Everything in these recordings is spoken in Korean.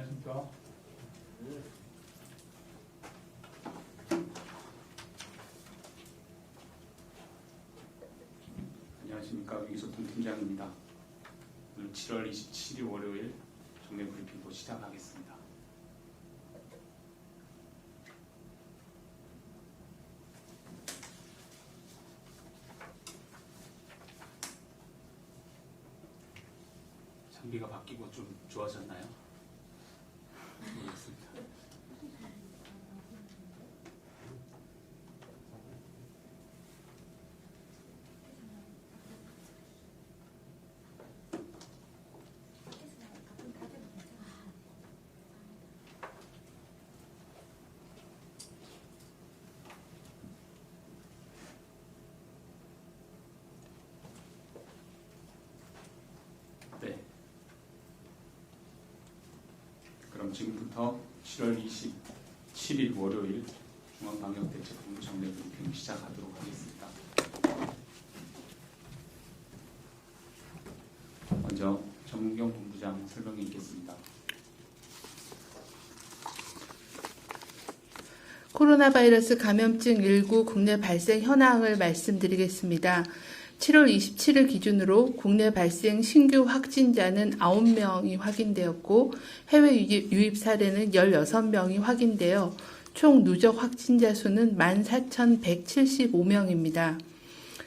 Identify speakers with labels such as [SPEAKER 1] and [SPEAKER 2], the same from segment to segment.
[SPEAKER 1] 안녕하십니까.
[SPEAKER 2] 안녕하십니까. 위기소통 팀장입니다. 오늘 7월 27일 월요일 정례 브리핑도 시작하겠습니다. 장비가 바뀌고 좀 좋아졌나요? 모르겠습니다. 네. 그럼 지금부터 7월 27일 월요일 중앙방역대책본부 정례 브리핑 시작하도록 하겠습니다. 먼저 정은경 본부장 설명이 있겠습니다.
[SPEAKER 3] 코로나 바이러스 감염증 19 국내 발생 현황을 말씀드리겠습니다. 7월 27일 기준으로 국내 발생 신규 확진자는 9명이 확인되었고 해외 유입 사례는 16명이 확인되어 총 누적 확진자 수는 14,175명입니다.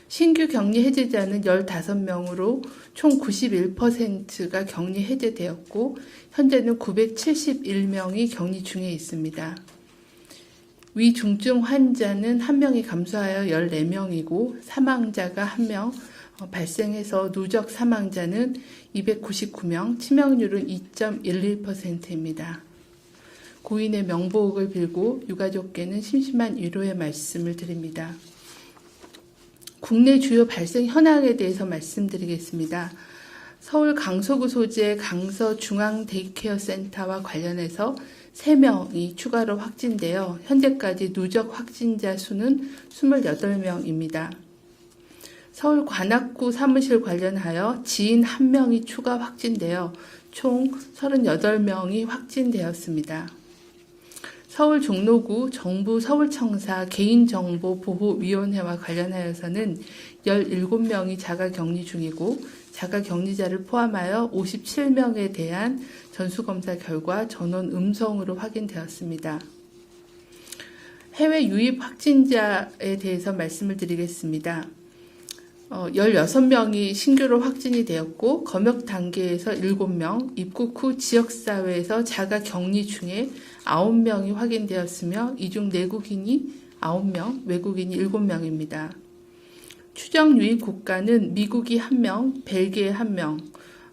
[SPEAKER 3] 신규 격리 해제자는 15명으로 총 91%가 격리 해제되었고 현재는 971명이 격리 중에 있습니다. 위중증 환자는 1명이 감소하여 14명이고 사망자가 1명 발생해서 누적 사망자는 299명, 치명률은 2.11%입니다. 고인의 명복을 빌고 유가족께는 심심한 위로의 말씀을 드립니다. 국내 주요 발생 현황에 대해서 말씀드리겠습니다. 서울 강서구 소재 강서중앙 데이케어 센터와 관련해서 3명이 추가로 확진되어 현재까지 누적 확진자 수는 28명입니다. 서울 관악구 사무실 관련하여 지인 1명이 추가 확진되어 총 38명이 확진되었습니다. 서울 종로구 정부 서울청사 개인정보보호위원회와 관련하여서는 17명이 자가격리 중이고 자가격리자를 포함하여 57명에 대한 전수검사 결과 전원 음성으로 확인되었습니다. 해외 유입 확진자에 대해서 말씀을 드리겠습니다. 16명이 신규로 확진이 되었고 검역 단계에서 7명, 입국 후 지역사회에서 자가격리 중에 9명이 확인되었으며 이 중 내국인이 9명, 외국인이 7명입니다. 추정 유입 국가는 미국이 1명, 벨기에 1명,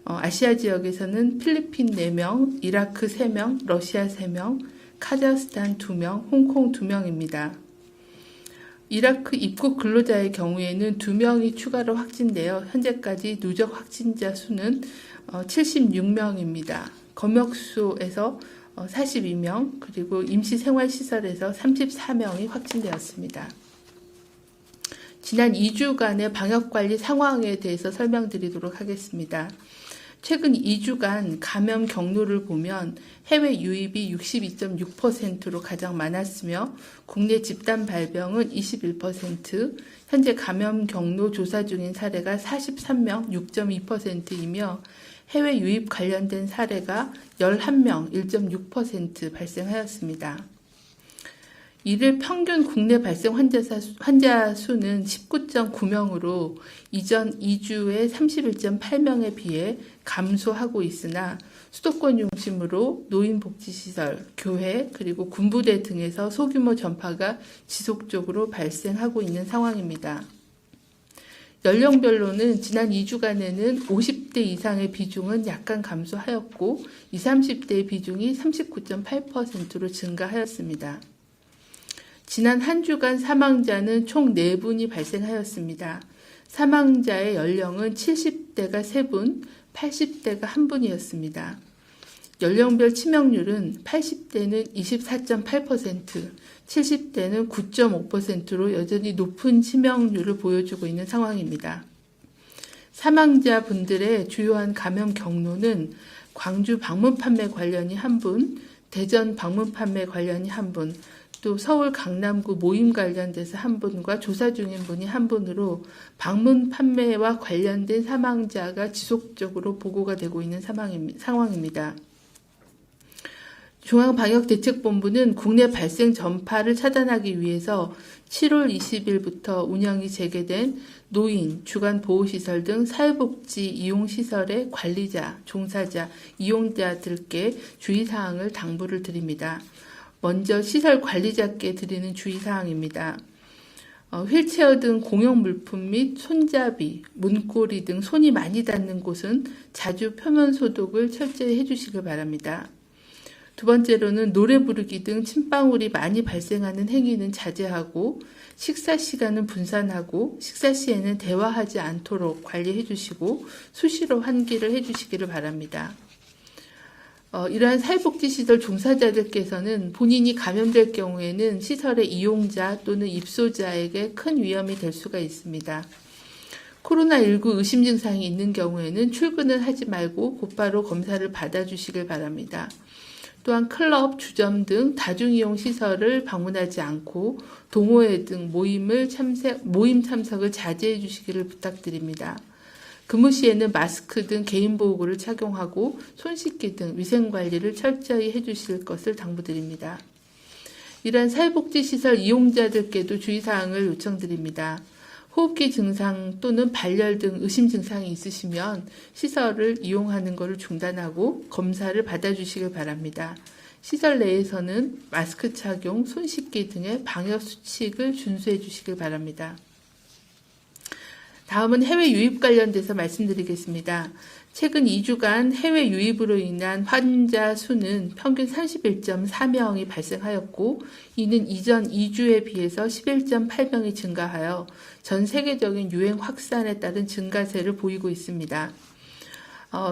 [SPEAKER 3] 아시아 지역에서는 필리핀 4명, 이라크 3명, 러시아 3명, 카자흐스탄 2명, 홍콩 2명입니다. 이라크 입국 근로자의 경우에는 2명이 추가로 확진되어 현재까지 누적 확진자 수는 76명입니다. 검역소에서 42명, 그리고 임시생활시설에서 34명이 확진되었습니다. 지난 2주간의 방역관리 상황에 대해서 설명드리도록 하겠습니다. 최근 2주간 감염 경로를 보면 해외 유입이 62.6%로 가장 많았으며 국내 집단 발병은 21%, 현재 감염 경로 조사 중인 사례가 43명, 6.2%이며 해외 유입 관련된 사례가 11명, 1.6% 발생하였습니다. 이를 평균 국내 발생 환자 수는 19.9명으로 이전 2주의 31.8명에 비해 감소하고 있으나 수도권 중심으로 노인복지시설, 교회, 그리고 군부대 등에서 소규모 전파가 지속적으로 발생하고 있는 상황입니다. 연령별로는 지난 2주간에는 50대 이상의 비중은 약간 감소하였고 20, 30대의 비중이 39.8%로 증가하였습니다. 지난 한 주간 사망자는 총 4분이 발생하였습니다. 사망자의 연령은 70대가 3분, 80대가 1분이었습니다. 연령별 치명률은 80대는 24.8%, 70대는 9.5%로 여전히 높은 치명률을 보여주고 있는 상황입니다. 사망자분들의 주요한 감염 경로는 광주 방문 판매 관련이 1분, 대전 방문 판매 관련이 1분, 또 서울 강남구 모임 관련돼서 1분과 조사 중인 분이 1분으로 방문 판매와 관련된 사망자가 지속적으로 보고가 되고 있는 상황입니다. 중앙방역대책본부는 국내 발생 전파를 차단하기 위해서 7월 20일부터 운영이 재개된 노인, 주간보호시설 등 사회복지 이용시설의 관리자, 종사자, 이용자들께 주의사항을 당부를 드립니다. 먼저 시설 관리자께 드리는 주의사항입니다. 휠체어 등 공용 물품 및 손잡이, 문고리 등 손이 많이 닿는 곳은 자주 표면 소독을 철저히 해주시길 바랍니다. 두 번째로는 노래 부르기 등 침방울이 많이 발생하는 행위는 자제하고 식사 시간은 분산하고 식사 시에는 대화하지 않도록 관리해 주시고 수시로 환기를 해 주시기를 바랍니다. 이러한 사회복지시설 종사자들께서는 본인이 감염될 경우에는 시설의 이용자 또는 입소자에게 큰 위험이 될 수가 있습니다. 코로나19 의심 증상이 있는 경우에는 출근을 하지 말고 곧바로 검사를 받아주시길 바랍니다. 또한 클럽, 주점 등 다중이용 시설을 방문하지 않고 동호회 등 모임 참석을 자제해 주시기를 부탁드립니다. 근무 시에는 마스크 등 개인보호구를 착용하고 손 씻기 등 위생관리를 철저히 해주실 것을 당부드립니다. 이러한 사회복지시설 이용자들께도 주의사항을 요청드립니다. 호흡기 증상 또는 발열 등 의심 증상이 있으시면 시설을 이용하는 것을 중단하고 검사를 받아주시길 바랍니다. 시설 내에서는 마스크 착용, 손 씻기 등의 방역 수칙을 준수해 주시길 바랍니다. 다음은 해외 유입 관련돼서 말씀드리겠습니다. 최근 2주간 해외 유입으로 인한 환자 수는 평균 31.4명이 발생하였고 이는 이전 2주에 비해서 11.8명이 증가하여 전 세계적인 유행 확산에 따른 증가세를 보이고 있습니다.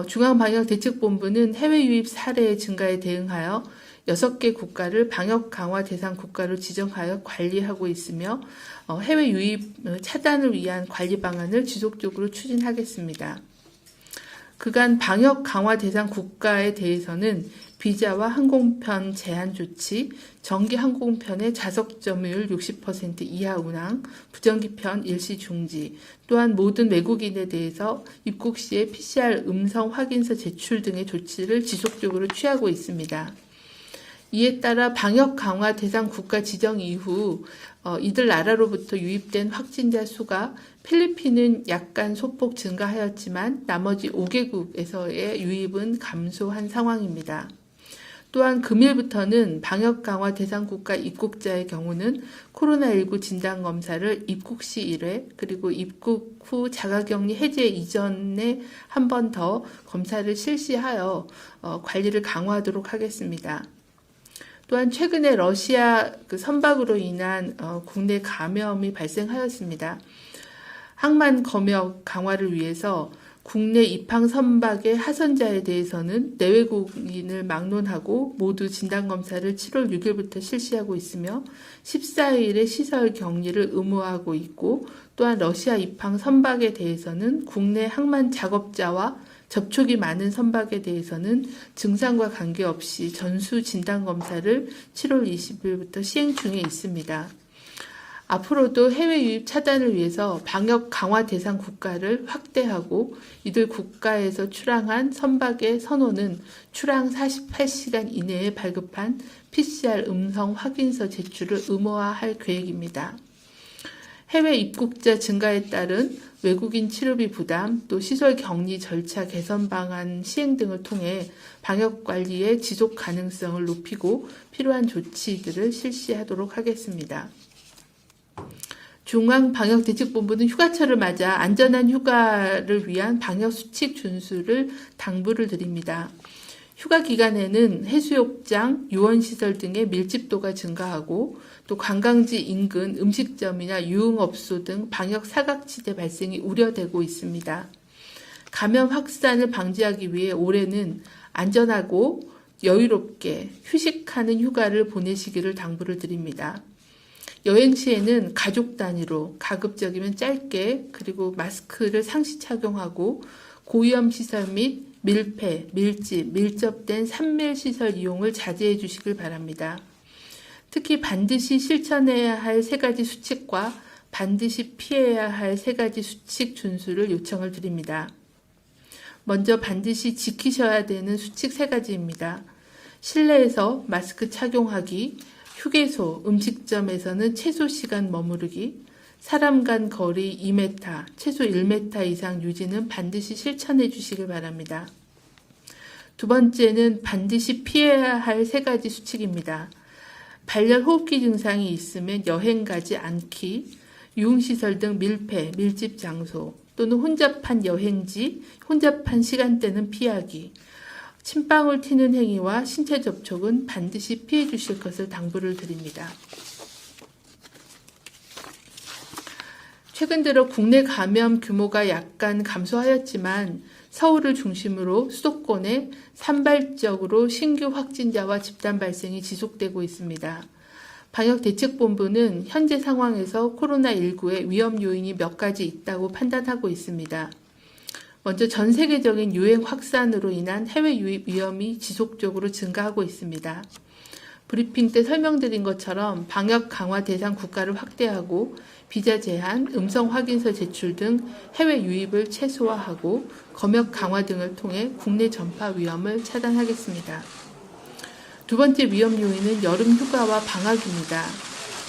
[SPEAKER 3] 중앙방역대책본부는 해외 유입 사례의 증가에 대응하여 6개 국가를 방역 강화 대상 국가로 지정하여 관리하고 있으며 해외 유입 차단을 위한 관리 방안을 지속적으로 추진하겠습니다. 그간 방역 강화 대상 국가에 대해서는 비자와 항공편 제한 조치, 정기 항공편의 좌석 점유율 60% 이하 운항, 부정기편 일시 중지, 또한 모든 외국인에 대해서 입국 시에 PCR 음성 확인서 제출 등의 조치를 지속적으로 취하고 있습니다. 이에 따라 방역 강화 대상 국가 지정 이후 이들 나라로부터 유입된 확진자 수가 필리핀은 약간 소폭 증가하였지만 나머지 5개국에서의 유입은 감소한 상황입니다. 또한 금일부터는 방역 강화 대상 국가 입국자의 경우는 코로나19 진단검사를 입국 시 1회 그리고 입국 후 자가격리 해제 이전에 한 번 더 검사를 실시하여 관리를 강화하도록 하겠습니다. 또한 최근에 러시아 선박으로 인한 국내 감염이 발생하였습니다. 항만 검역 강화를 위해서 국내 입항 선박의 하선자에 대해서는 내외국인을 막론하고 모두 진단검사를 7월 6일부터 실시하고 있으며 14일에 시설 격리를 의무화하고 있고 또한 러시아 입항 선박에 대해서는 국내 항만 작업자와 접촉이 많은 선박에 대해서는 증상과 관계없이 전수 진단검사를 7월 20일부터 시행 중에 있습니다. 앞으로도 해외 유입 차단을 위해서 방역 강화 대상 국가를 확대하고 이들 국가에서 출항한 선박의 선호는 출항 48시간 이내에 발급한 PCR 음성 확인서 제출을 의무화할 계획입니다. 해외 입국자 증가에 따른 외국인 치료비 부담, 또 시설 격리 절차 개선 방안 시행 등을 통해 방역 관리의 지속 가능성을 높이고 필요한 조치들을 실시하도록 하겠습니다. 중앙방역대책본부는 휴가철을 맞아 안전한 휴가를 위한 방역 수칙 준수를 당부를 드립니다. 휴가 기간에는 해수욕장, 유원시설 등의 밀집도가 증가하고 또 관광지 인근 음식점이나 유흥업소 등 방역 사각지대 발생이 우려되고 있습니다. 감염 확산을 방지하기 위해 올해는 안전하고 여유롭게 휴식하는 휴가를 보내시기를 당부를 드립니다. 여행 시에는 가족 단위로 가급적이면 짧게 그리고 마스크를 상시 착용하고 고위험 시설 및 밀폐, 밀집, 밀접된 산밀시설 이용을 자제해 주시길 바랍니다. 특히 반드시 실천해야 할 3가지 수칙과 반드시 피해야 할 3가지 수칙 준수를 요청을 드립니다. 먼저 반드시 지키셔야 되는 수칙 3가지입니다. 실내에서 마스크 착용하기, 휴게소, 음식점에서는 최소 시간 머무르기, 사람 간 거리 2m, 최소 1m 이상 유지는 반드시 실천해 주시길 바랍니다. 두 번째는 반드시 피해야 할 3가지 수칙입니다. 발열 호흡기 증상이 있으면 여행 가지 않기, 유흥시설 등 밀폐, 밀집 장소 또는 혼잡한 여행지, 혼잡한 시간대는 피하기, 침방울 튀는 행위와 신체 접촉은 반드시 피해 주실 것을 당부를 드립니다. 최근 들어 국내 감염 규모가 약간 감소하였지만 서울을 중심으로 수도권에 산발적으로 신규 확진자와 집단 발생이 지속되고 있습니다. 방역대책본부는 현재 상황에서 코로나19의 위험 요인이 몇 가지 있다고 판단하고 있습니다. 먼저 전 세계적인 유행 확산으로 인한 해외 유입 위험이 지속적으로 증가하고 있습니다. 브리핑 때 설명드린 것처럼 방역 강화 대상 국가를 확대하고 비자 제한, 음성 확인서 제출 등 해외 유입을 최소화하고 검역 강화 등을 통해 국내 전파 위험을 차단하겠습니다. 두 번째 위험 요인은 여름 휴가와 방학입니다.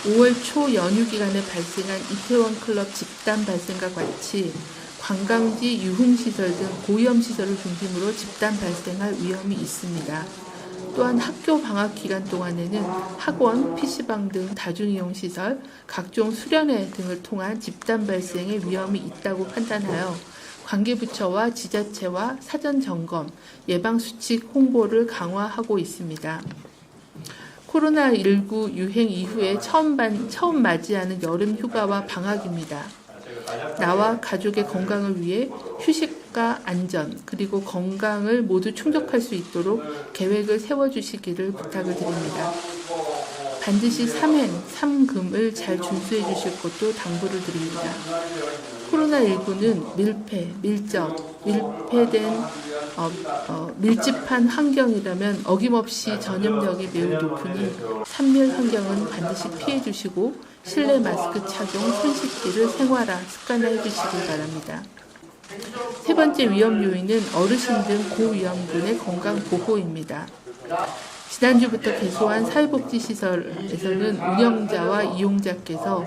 [SPEAKER 3] 5월 초 연휴 기간에 발생한 이태원 클럽 집단 발생과 같이 관광지, 유흥시설 등 고위험시설을 중심으로 집단 발생할 위험이 있습니다. 또한 학교 방학 기간 동안에는 학원, PC방 등 다중이용시설, 각종 수련회 등을 통한 집단 발생의 위험이 있다고 판단하여 관계부처와 지자체와 사전 점검, 예방수칙 홍보를 강화하고 있습니다. 코로나19 유행 이후에 처음 맞이하는 여름 휴가와 방학입니다. 나와 가족의 건강을 위해 휴식과 안전 그리고 건강을 모두 충족할 수 있도록 계획을 세워주시기를 부탁을 드립니다. 반드시 3행, 3금을 잘 준수해 주실 것도 당부를 드립니다. 코로나19는 밀폐, 밀폐된 밀집한 환경이라면 어김없이 전염력이 매우 높으니 산밀 환경은 반드시 피해 주시고 실내 마스크 착용, 손 씻기를 생활화, 습관화해 주시길 바랍니다. 세 번째 위험 요인은 어르신 등 고위험군의 건강 보호입니다. 지난주부터 개소한 사회복지시설에서는 운영자와 이용자께서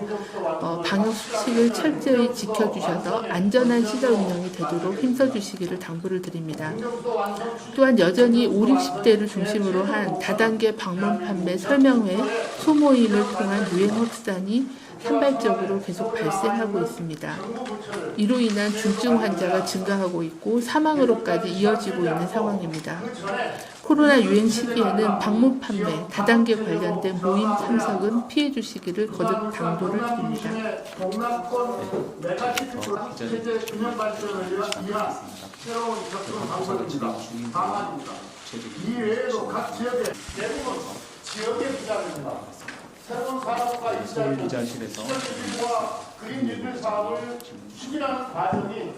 [SPEAKER 3] 방역 수칙을 철저히 지켜주셔서 안전한 시설 운영이 되도록 힘써주시기를 당부를 드립니다. 또한 여전히 5, 60대를 중심으로 한 다단계 방문 판매 설명회, 소모임을 통한 유행 확산이 산발적으로 계속 발생하고 있습니다. 이로 인한 중증 환자가 증가하고 있고 사망으로까지 이어지고 있는 상황입니다. 코로나 유행 시기에는 방문 판매, 다단계 관련된 모임 참석은 피해 주시기를 거듭 당부를 드립니다.
[SPEAKER 2] 이외에도 각 지역에 대부분 지역의 부자입니다. 새로운 산업과 일자리, 시설과 그린 뉴딜 사업을 추진하는 과정이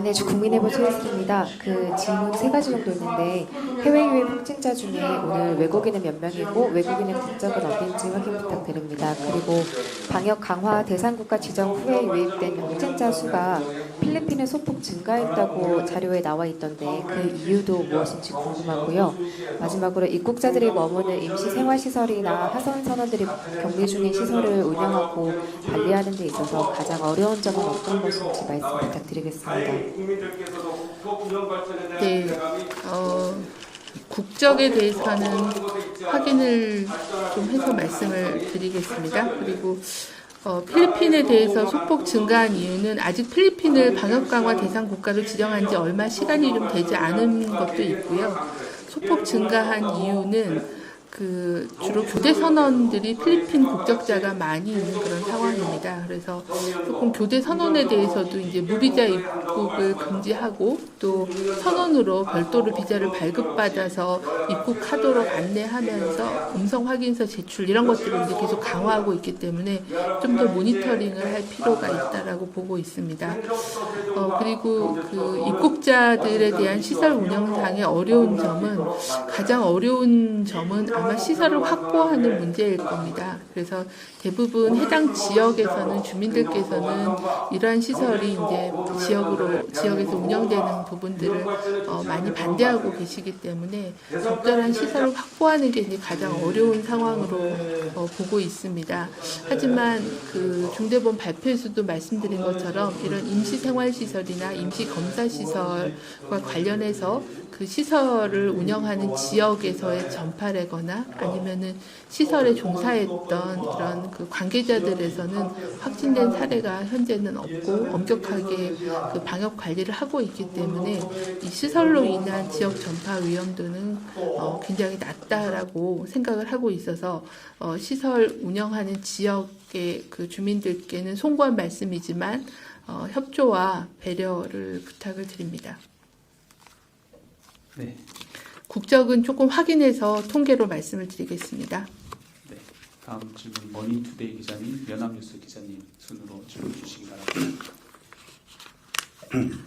[SPEAKER 1] 네, 저 국민의힘 최혜숙입니다. 그 질문 3가지 정도 있는데 해외 유입 확진자 중에 오늘 외국인은 몇 명이고 외국인의 국적은 어딘지 확인 부탁드립니다. 그리고 방역 강화 대상국가 지정 후에 유입된 확진자 수가 필리핀에 소폭 증가했다고 자료에 나와 있던데 그 이유도 무엇인지 궁금하고요. 마지막으로 입국자들이 머무는 임시 생활시설이나 하선 선원들이 격리 중인 시설을 운영하고 관리하는 데 있어서 가장 어려운 점은 어떤 것인지 말씀 부탁드리겠습니다.
[SPEAKER 3] 네, 국적에 대해서는 확인을 좀 해서 말씀을 드리겠습니다. 그리고 필리핀에 대해서 소폭 증가한 이유는 아직 필리핀을 방역 강화 대상 국가로 지정한 지 얼마 시간이 좀 되지 않은 것도 있고요. 소폭 증가한 이유는 주로 교대 선원들이 필리핀 국적자가 많이 있는 그런 상황입니다. 그래서 조금 교대 선원에 대해서도 이제 무비자 입국을 금지하고 또 선원으로 별도로 비자를 발급받아서 입국하도록 안내하면서 음성 확인서 제출 이런 것들을 이제 계속 강화하고 있기 때문에 좀 더 모니터링을 할 필요가 있다라고 보고 있습니다. 그리고 그 입국자들에 대한 시설 운영상의 가장 어려운 점은 아마 시설을 확보하는 문제일 겁니다. 그래서 대부분 해당 지역에서는 주민들께서는 이러한 시설이 이제 지역에서 운영되는 부분들을 많이 반대하고 계시기 때문에 적절한 시설을 확보하는 게 이제 가장 어려운 상황으로 보고 있습니다. 하지만 그 중대본 발표에서도 말씀드린 것처럼 이런 임시생활시설이나 임시검사시설과 관련해서 그 시설을 운영하는 지역에서의 전파래거나 아니면은 시설에 종사했던 이런 그 관계자들에서는 확진된 사례가 현재는 없고 엄격하게 그 방역 관리를 하고 있기 때문에 이 시설로 인한 지역 전파 위험도는 굉장히 낮다라고 생각을 하고 있어서 시설 운영하는 지역의 그 주민들께는 송구한 말씀이지만 협조와 배려를 부탁을 드립니다.
[SPEAKER 2] 네.
[SPEAKER 3] 국적은 조금 확인해서 통계로 말씀을 드리겠습니다.
[SPEAKER 2] 네. 다음 질문 머니투데이 기자님, 연합뉴스 기자님 순으로 질문 주시기 바랍니다.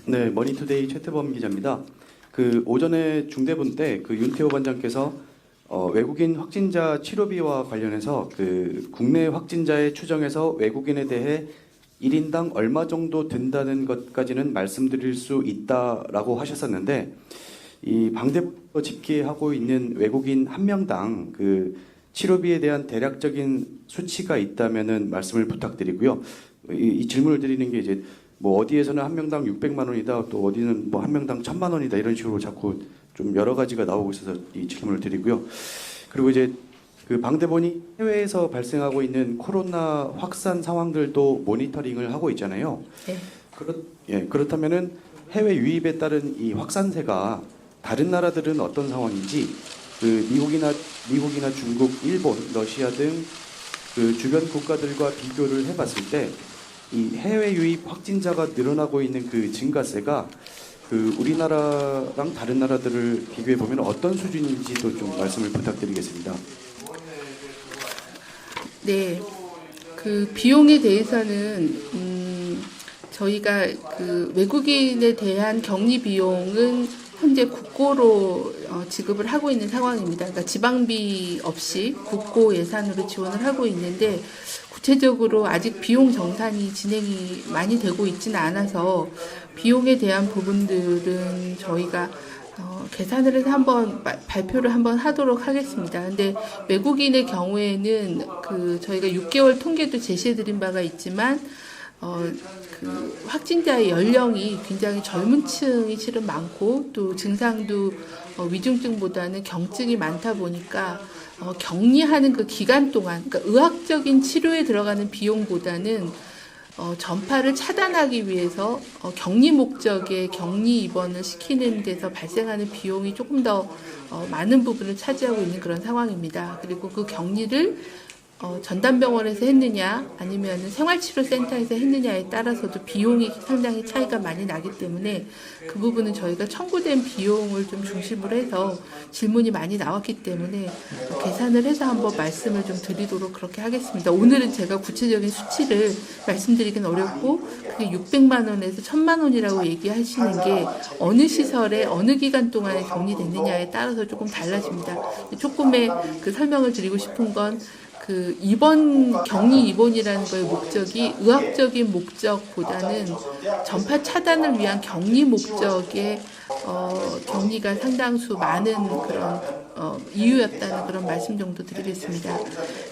[SPEAKER 4] 네, 머니투데이 최태범 기자입니다. 그 오전에 중대본 때 그 윤태호 관장께서 외국인 확진자 치료비와 관련해서 그 국내 확진자의 추정에서 외국인에 대해 1인당 얼마 정도 든다는 것까지는 말씀드릴 수 있다라고 하셨었는데 이 방대부가 집계하고 있는 외국인 한 명당 그 치료비에 대한 대략적인 수치가 있다면은 말씀을 부탁드리고요. 이 질문을 드리는 게 이제 뭐 어디에서는 한 명당 600만 원이다, 또 어디는 뭐 한 명당 1000만 원이다 이런 식으로 자꾸 좀 여러 가지가 나오고 있어서 이 질문을 드리고요. 그리고 이제 그 방대본이 해외에서 발생하고 있는 코로나 확산 상황들도 모니터링을 하고 있잖아요.
[SPEAKER 3] 네.
[SPEAKER 4] 그렇다면은 해외 유입에 따른 이 확산세가 다른 나라들은 어떤 상황인지 그 미국이나 중국, 일본, 러시아 등 그 주변 국가들과 비교를 해봤을 때 이 해외 유입 확진자가 늘어나고 있는 그 증가세가 그 우리나라랑 다른 나라들을 비교해 보면 어떤 수준인지도 좀 말씀을 부탁드리겠습니다.
[SPEAKER 3] 네, 그 비용에 대해서는 저희가 그 외국인에 대한 격리 비용은 현재 국고로 지급을 하고 있는 상황입니다. 그러니까 지방비 없이 국고 예산으로 지원을 하고 있는데 구체적으로 아직 비용 정산이 진행이 많이 되고 있지는 않아서 비용에 대한 부분들은 저희가 계산을 해서 한번 발표를 한번 하도록 하겠습니다. 근데 외국인의 경우에는 그 저희가 6개월 통계도 제시해드린 바가 있지만 그 확진자의 연령이 굉장히 젊은 층이 실은 많고 또 증상도 위중증보다는 경증이 많다 보니까 격리하는 그 기간 동안 그러니까 의학적인 치료에 들어가는 비용보다는 전파를 차단하기 위해서 격리 목적의 격리 입원을 시키는 데서 발생하는 비용이 조금 더 많은 부분을 차지하고 있는 그런 상황입니다. 그리고 그 격리를 전담병원에서 했느냐 아니면 생활치료센터에서 했느냐에 따라서도 비용이 상당히 차이가 많이 나기 때문에 그 부분은 저희가 청구된 비용을 좀 중심으로 해서 질문이 많이 나왔기 때문에 계산을 해서 한번 말씀을 좀 드리도록 그렇게 하겠습니다. 오늘은 제가 구체적인 수치를 말씀드리긴 어렵고 그게 600만 원에서 1000만 원이라고 얘기하시는 게 어느 시설에 어느 기간 동안에 격리됐느냐에 따라서 조금 달라집니다. 조금의 그 설명을 드리고 싶은 건 그 격리 입원이라는 거의 목적이 의학적인 목적보다는 전파 차단을 위한 격리 목적의 격리가 상당수 많은 그런 이유였다는 그런 말씀 정도 드리겠습니다.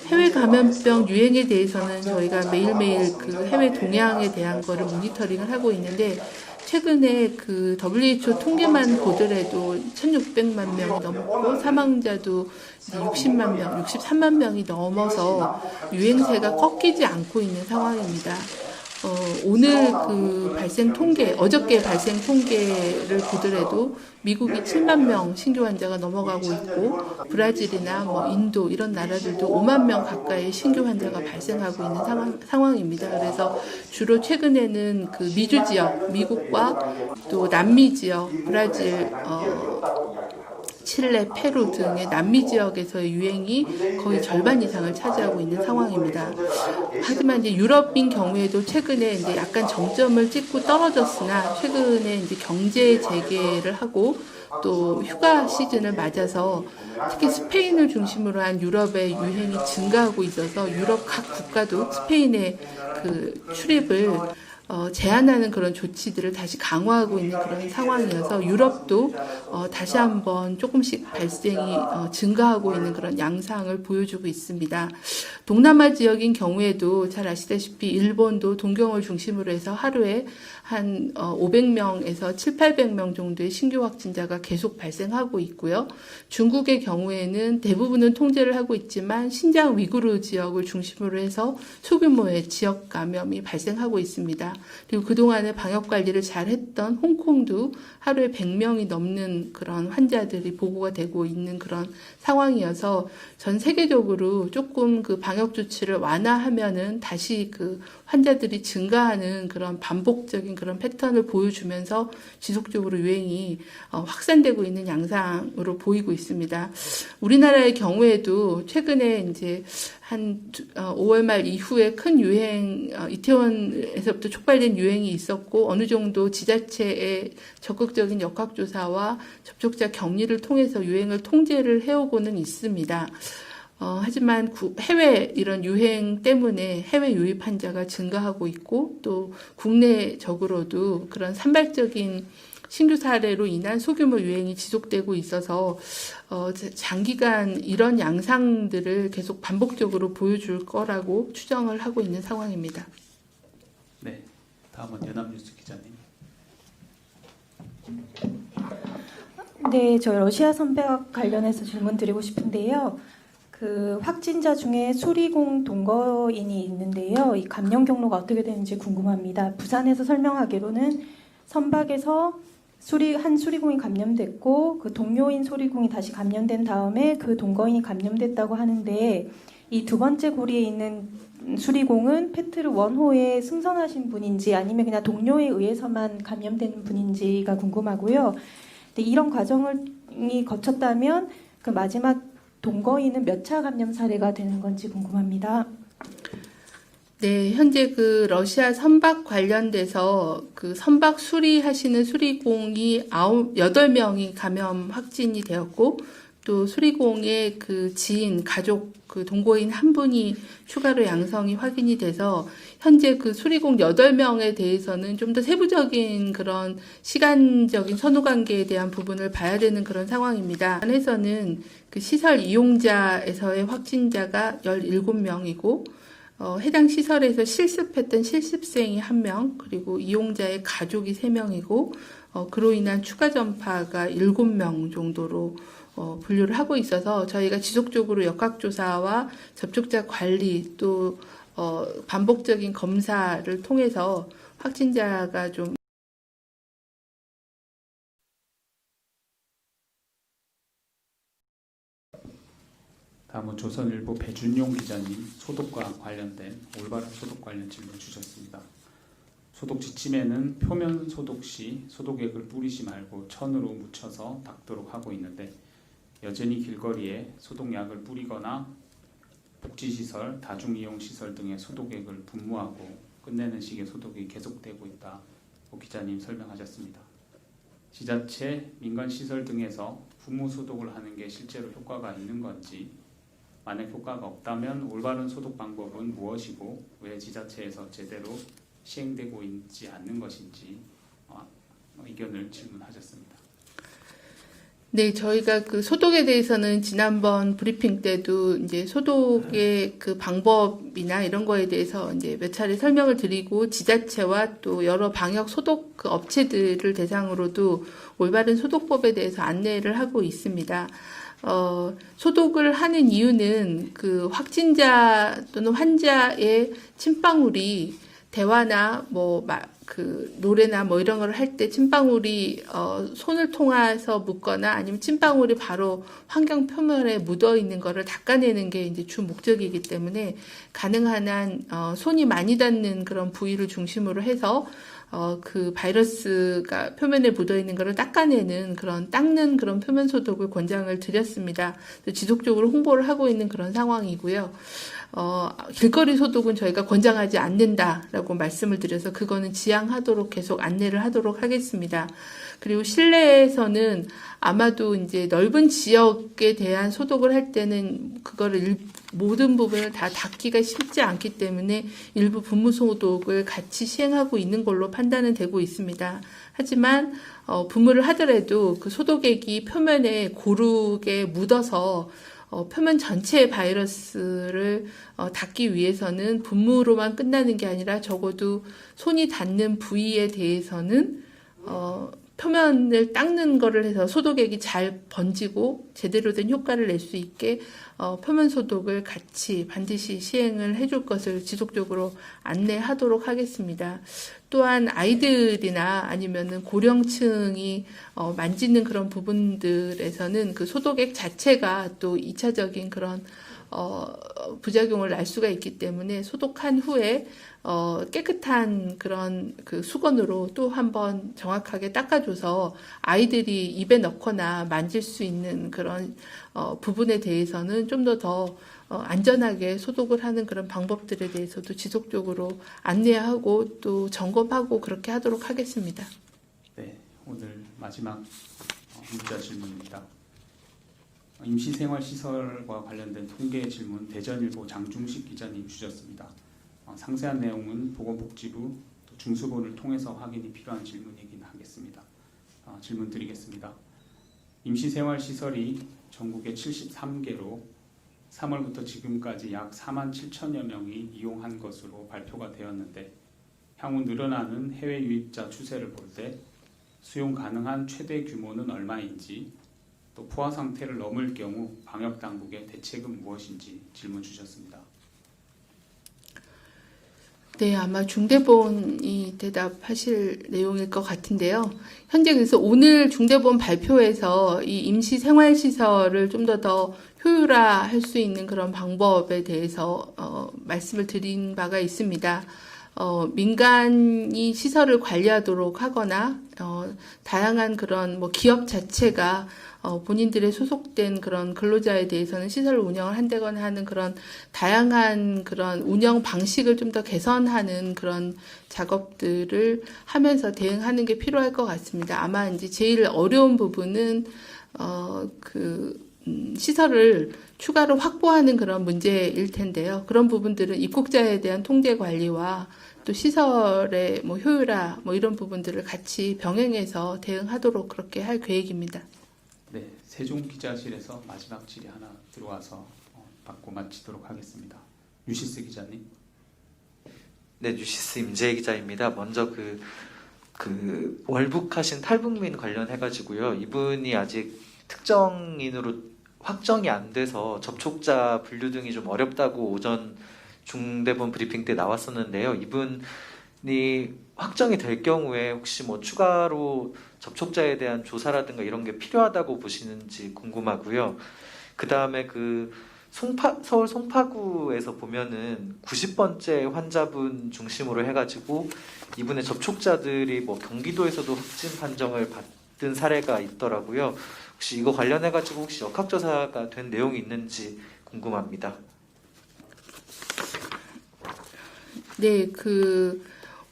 [SPEAKER 3] 해외 감염병 유행에 대해서는 저희가 매일매일 그 해외 동향에 대한 거를 모니터링을 하고 있는데 최근에 그 WHO 통계만 보더라도 1,600만 명이 넘었고 사망자도 60만 명, 63만 명이 넘어서 유행세가 꺾이지 않고 있는 상황입니다. 오늘 그 발생 통계, 어저께 발생 통계를 보더라도 미국이 7만 명 신규 환자가 넘어가고 있고 브라질이나 뭐 인도 이런 나라들도 5만 명 가까이 신규 환자가 발생하고 있는 상황입니다. 그래서 주로 최근에는 그 미주 지역, 미국과 또 남미 지역, 브라질, 칠레, 페루 등의 남미 지역에서의 유행이 거의 절반 이상을 차지하고 있는 상황입니다. 하지만 이제 유럽인 경우에도 최근에 이제 약간 정점을 찍고 떨어졌으나 최근에 이제 경제 재개를 하고 또 휴가 시즌을 맞아서 특히 스페인을 중심으로 한 유럽의 유행이 증가하고 있어서 유럽 각 국가도 스페인의 그 출입을 제한하는 그런 조치들을 다시 강화하고 있는 그런 상황이어서 유럽도 다시 한번 조금씩 발생이 증가하고 있는 그런 양상을 보여주고 있습니다. 동남아 지역인 경우에도 잘 아시다시피 일본도 동경을 중심으로 해서 하루에 한 500명에서 7,800명 정도의 신규 확진자가 계속 발생하고 있고요. 중국의 경우에는 대부분은 통제를 하고 있지만 신장 위구르 지역을 중심으로 해서 소규모의 지역 감염이 발생하고 있습니다. 그리고 그동안에 방역 관리를 잘했던 홍콩도 하루에 100명이 넘는 그런 환자들이 보고가 되고 있는 그런 상황이어서 전 세계적으로 조금 그 방역 조치를 완화하면은 다시 그 환자들이 증가하는 그런 반복적인 그런 패턴을 보여주면서 지속적으로 유행이 확산되고 있는 양상으로 보이고 있습니다. 우리나라의 경우에도 최근에 이제 한 5월 말 이후에 큰 유행, 이태원에서부터 촉발된 유행이 있었고 어느 정도 지자체의 적극적인 역학조사와 접촉자 격리를 통해서 유행을 통제를 해오고는 있습니다. 하지만 해외 이런 유행 때문에 해외 유입 환자가 증가하고 있고 또 국내적으로도 그런 산발적인 신규 사례로 인한 소규모 유행이 지속되고 있어서 장기간 이런 양상들을 계속 반복적으로 보여줄 거라고 추정을 하고 있는 상황입니다.
[SPEAKER 2] 네, 다음은 연합뉴스 기자님.
[SPEAKER 5] 네, 저 러시아 선박 관련해서 질문 드리고 싶은데요. 그 확진자 중에 수리공 동거인이 있는데요. 이 감염 경로가 어떻게 되는지 궁금합니다. 부산에서 설명하기로는 선박에서 한 수리공이 감염됐고 그 동료인 수리공이 다시 감염된 다음에 그 동거인이 감염됐다고 하는데 이 두 번째 고리에 있는 수리공은 페트르 1호에 승선하신 분인지 아니면 그냥 동료에 의해서만 감염된 분인지가 궁금하고요. 근데 이런 과정을 거쳤다면 그 마지막 동거인은 몇 차 감염 사례가 되는 건지 궁금합니다.
[SPEAKER 3] 네, 현재 그 러시아 선박 관련돼서 그 선박 수리하시는 수리공이 8명이 감염 확진이 되었고 또 수리공의 그 지인, 가족, 그 동거인 한 분이 추가로 양성이 확인이 돼서 현재 그 수리공 8명에 대해서는 좀 더 세부적인 그런 시간적인 선후 관계에 대한 부분을 봐야 되는 그런 상황입니다. 안에서는 그 시설 이용자에서의 확진자가 17명이고 해당 시설에서 실습했던 실습생이 1명, 그리고 이용자의 가족이 3명이고 그로 인한 추가 전파가 7명 정도로 분류를 하고 있어서 저희가 지속적으로 역학조사와 접촉자 관리 또 반복적인 검사를 통해서 확진자가 좀
[SPEAKER 2] 다음은 조선일보 배준용 기자님, 소독과 관련된 올바른 소독 관련 질문 주셨습니다. 소독 지침에는 표면 소독 시 소독액을 뿌리지 말고 천으로 묻혀서 닦도록 하고 있는데 여전히 길거리에 소독약을 뿌리거나 복지시설, 다중이용시설 등의 소독액을 분무하고 끝내는 식의 소독이 계속되고 있다고 기자님 설명하셨습니다. 지자체, 민간시설 등에서 분무 소독을 하는 게 실제로 효과가 있는 건지, 만약 효과가 없다면 올바른 소독 방법은 무엇이고 왜 지자체에서 제대로 시행되고 있지 않는 것인지 의견을 질문하셨습니다.
[SPEAKER 3] 네, 저희가 그 소독에 대해서는 지난번 브리핑 때도 이제 소독의 그 방법이나 이런 거에 대해서 이제 몇 차례 설명을 드리고 지자체와 또 여러 방역 소독 그 업체들을 대상으로도 올바른 소독법에 대해서 안내를 하고 있습니다. 소독을 하는 이유는 그 확진자 또는 환자의 침방울이 대화나 그 노래나 이런 걸 할 때 침방울이 손을 통해서 묻거나 아니면 침방울이 바로 환경 표면에 묻어 있는 거를 닦아내는 게 이제 주 목적이기 때문에 가능한 한 손이 많이 닿는 그런 부위를 중심으로 해서 그 바이러스가 표면에 묻어 있는 거를 닦아내는 닦는 그런 표면 소독을 권장을 드렸습니다. 지속적으로 홍보를 하고 있는 그런 상황이고요. 길거리 소독은 저희가 권장하지 않는다라고 말씀을 드려서 그거는 지양하도록 계속 안내를 하도록 하겠습니다. 그리고 실내에서는 아마도 이제 넓은 지역에 대한 소독을 할 때는 그거를 모든 부분을 다 닦기가 쉽지 않기 때문에 일부 분무 소독을 같이 시행하고 있는 걸로 판단은 되고 있습니다. 하지만 분무를 하더라도 그 소독액이 표면에 고르게 묻어서 표면 전체의 바이러스를 닦기 위해서는 분무로만 끝나는 게 아니라 적어도 손이 닿는 부위에 대해서는 표면을 닦는 거를 해서 소독액이 잘 번지고 제대로 된 효과를 낼 수 있게 표면 소독을 같이 반드시 시행을 해줄 것을 지속적으로 안내하도록 하겠습니다. 또한 아이들이나 아니면은 고령층이 만지는 그런 부분들에서는 그 소독액 자체가 또 2차적인 그런 부작용을 날 수가 있기 때문에 소독한 후에 깨끗한 그런 그 수건으로 또 한번 정확하게 닦아줘서 아이들이 입에 넣거나 만질 수 있는 그런 부분에 대해서는 좀 더 안전하게 소독을 하는 그런 방법들에 대해서도 지속적으로 안내하고 또 점검하고 그렇게 하도록 하겠습니다.
[SPEAKER 2] 네, 오늘 마지막 문자 질문입니다. 임시생활시설과 관련된 통계 질문 대전일보 장중식 기자님 주셨습니다. 상세한 내용은 보건복지부 또 중수본을 통해서 확인이 필요한 질문이긴 하겠습니다. 질문 드리겠습니다. 임시생활시설이 전국에 73개로 3월부터 지금까지 약 4만 7천여 명이 이용한 것으로 발표가 되었는데 향후 늘어나는 해외 유입자 추세를 볼 때 수용 가능한 최대 규모는 얼마인지 또 포화 상태를 넘을 경우 방역 당국의 대책은 무엇인지 질문 주셨습니다.
[SPEAKER 3] 네, 아마 중대본이 대답하실 내용일 것 같은데요. 현재 그래서 오늘 중대본 발표에서 이 임시생활시설을 좀 더 효율화할 수 있는 그런 방법에 대해서 말씀을 드린 바가 있습니다. 민간이 시설을 관리하도록 하거나 다양한 그런 기업 자체가 본인들의 소속된 그런 근로자에 대해서는 시설을 운영을 한다거나 하는 그런 다양한 그런 운영 방식을 좀 더 개선하는 그런 작업들을 하면서 대응하는 게 필요할 것 같습니다. 아마 이제 제일 어려운 부분은 시설을 추가로 확보하는 그런 문제일 텐데요. 그런 부분들은 입국자에 대한 통제 관리와 또 시설의 효율화 이런 부분들을 같이 병행해서 대응하도록 그렇게 할 계획입니다.
[SPEAKER 2] 네, 세종 기자실에서 마지막 질의 하나 들어와서 받고 마치도록 하겠습니다. 유시스 기자님.
[SPEAKER 6] 네, 뉴시스 임재희 기자입니다. 먼저 월북하신 탈북민 관련해가지고요. 이분이 아직 특정인으로 확정이 안 돼서 접촉자 분류 등이 좀 어렵다고 오전 중대본 브리핑 때 나왔었는데요. 이분이 확정이 될 경우에 혹시 추가로 접촉자에 대한 조사라든가 이런 게 필요하다고 보시는지 궁금하고요. 그 다음에 서울 송파구에서 보면은 90번째 환자분 중심으로 해가지고 이분의 접촉자들이 경기도에서도 확진 판정을 받은 사례가 있더라고요. 혹시 이거 관련해가지고 혹시 역학조사가 된 내용이 있는지 궁금합니다.
[SPEAKER 3] 네,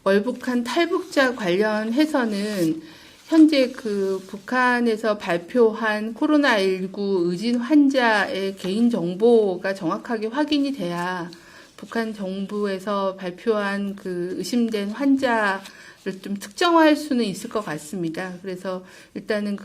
[SPEAKER 3] 월북한 탈북자 관련해서는 현재 북한에서 발표한 코로나19 의진 환자의 개인 정보가 정확하게 확인이 돼야 북한 정부에서 발표한 의심된 환자를 좀 특정화할 수는 있을 것 같습니다. 그래서 일단은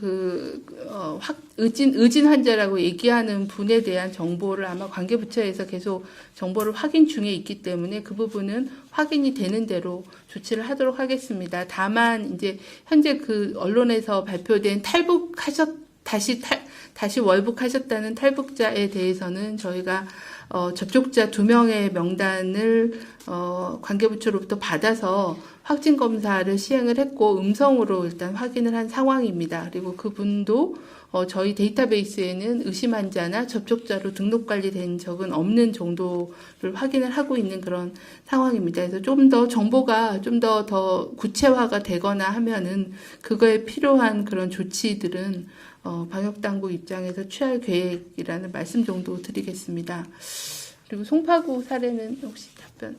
[SPEAKER 3] 의진 환자라고 얘기하는 분에 대한 정보를 아마 관계부처에서 계속 정보를 확인 중에 있기 때문에 그 부분은 확인이 되는 대로 조치를 하도록 하겠습니다. 다만 이제 현재 언론에서 발표된 다시 월북하셨다는 탈북자에 대해서는 저희가 접촉자 2명의 명단을 관계부처로부터 받아서 확진 검사를 시행을 했고 음성으로 일단 확인을 한 상황입니다. 그리고 그분도 저희 데이터베이스에는 의심 환자나 접촉자로 등록 관리된 적은 없는 정도를 확인을 하고 있는 그런 상황입니다. 그래서 좀 더 정보가 좀 더 구체화가 되거나 하면은 그거에 필요한 그런 조치들은 방역당국 입장에서 취할 계획이라는 말씀 정도 드리겠습니다. 그리고 송파구 사례는 혹시 답변?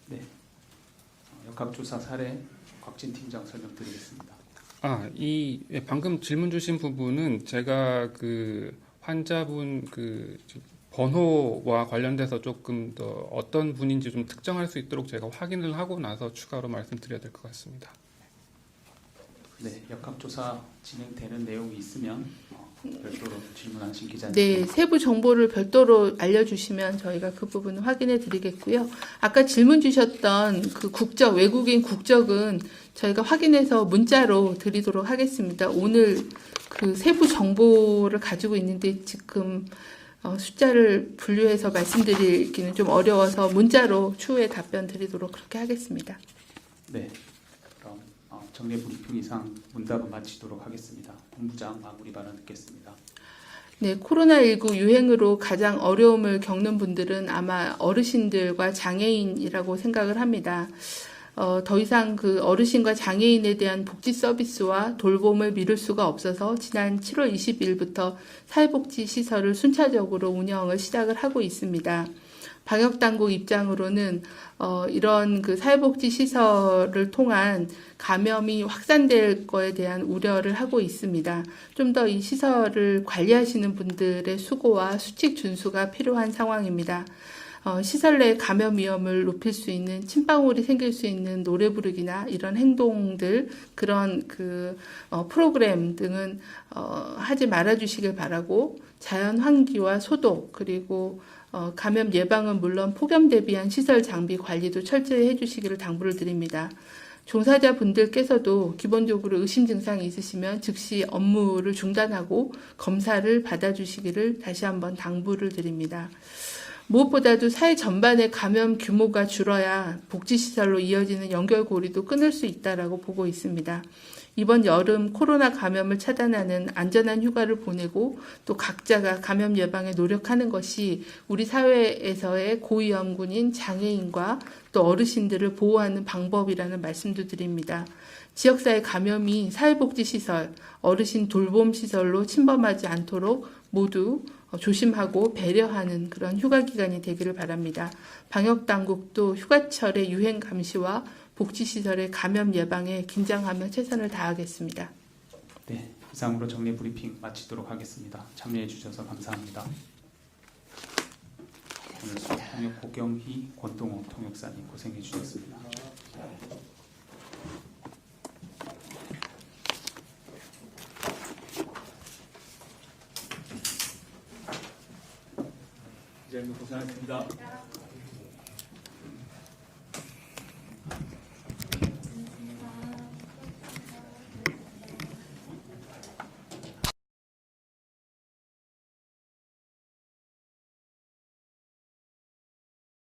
[SPEAKER 2] 네. 역학조사 사례 곽진 팀장 설명드리겠습니다.
[SPEAKER 7] 방금 질문 주신 부분은 제가 그 환자분 그 번호와 관련돼서 조금 더 어떤 분인지 좀 특정할 수 있도록 제가 확인을 하고 나서 추가로 말씀드려야 될 것 같습니다.
[SPEAKER 2] 네, 역학조사 진행되는 내용이 있으면 별도로 질문하신 기자님.
[SPEAKER 3] 네, 세부 정보를 별도로 알려주시면 저희가 그 부분을 확인해 드리겠고요. 아까 질문 주셨던 그 국적, 외국인 국적은 저희가 확인해서 문자로 드리도록 하겠습니다. 오늘 그 세부 정보를 가지고 있는데 지금 숫자를 분류해서 말씀드리기는 좀 어려워서 문자로 추후에 답변 드리도록 그렇게 하겠습니다.
[SPEAKER 2] 네, 그럼 정례 브리핑 이상 문답은 마치도록 하겠습니다. 본부장 마무리 발언 듣겠습니다.
[SPEAKER 3] 네, 코로나19 유행으로 가장 어려움을 겪는 분들은 아마 어르신들과 장애인이라고 생각을 합니다. 더 이상 그 어르신과 장애인에 대한 복지 서비스와 돌봄을 미룰 수가 없어서 지난 7월 20일부터 사회복지 시설을 순차적으로 운영을 시작을 하고 있습니다. 방역당국 입장으로는 이런 그 사회복지 시설을 통한 감염이 확산될 거에 대한 우려를 하고 있습니다. 좀 더 이 시설을 관리하시는 분들의 수고와 수칙 준수가 필요한 상황입니다. 시설 내 감염 위험을 높일 수 있는 침방울이 생길 수 있는 노래 부르기나 이런 행동들, 그런 그 프로그램 등은 하지 말아주시길 바라고, 자연 환기와 소독, 그리고 감염 예방은 물론 폭염 대비한 시설 장비 관리도 철저히 해주시기를 당부를 드립니다. 종사자분들께서도 기본적으로 의심 증상이 있으시면 즉시 업무를 중단하고 검사를 받아주시기를 다시 한번 당부를 드립니다. 무엇보다도 사회 전반의 감염 규모가 줄어야 복지시설로 이어지는 연결고리도 끊을 수 있다라고 보고 있습니다. 이번 여름 코로나 감염을 차단하는 안전한 휴가를 보내고 또 각자가 감염 예방에 노력하는 것이 우리 사회에서의 고위험군인 장애인과 또 어르신들을 보호하는 방법이라는 말씀도 드립니다. 지역사회 감염이 사회복지시설, 어르신 돌봄시설로 침범하지 않도록 모두 조심하고 배려하는 그런 휴가 기간이 되기를 바랍니다. 방역당국도 휴가철의 유행 감시와 복지시설의 감염 예방에 긴장하며 최선을 다하겠습니다.
[SPEAKER 2] 네, 이상으로 정례 브리핑 마치도록 하겠습니다. 참여해 주셔서 감사합니다. 오늘 통역 고경희, 권동호 통역사님 고생해 주셨습니다.
[SPEAKER 8] 기자님 고생하셨습니다.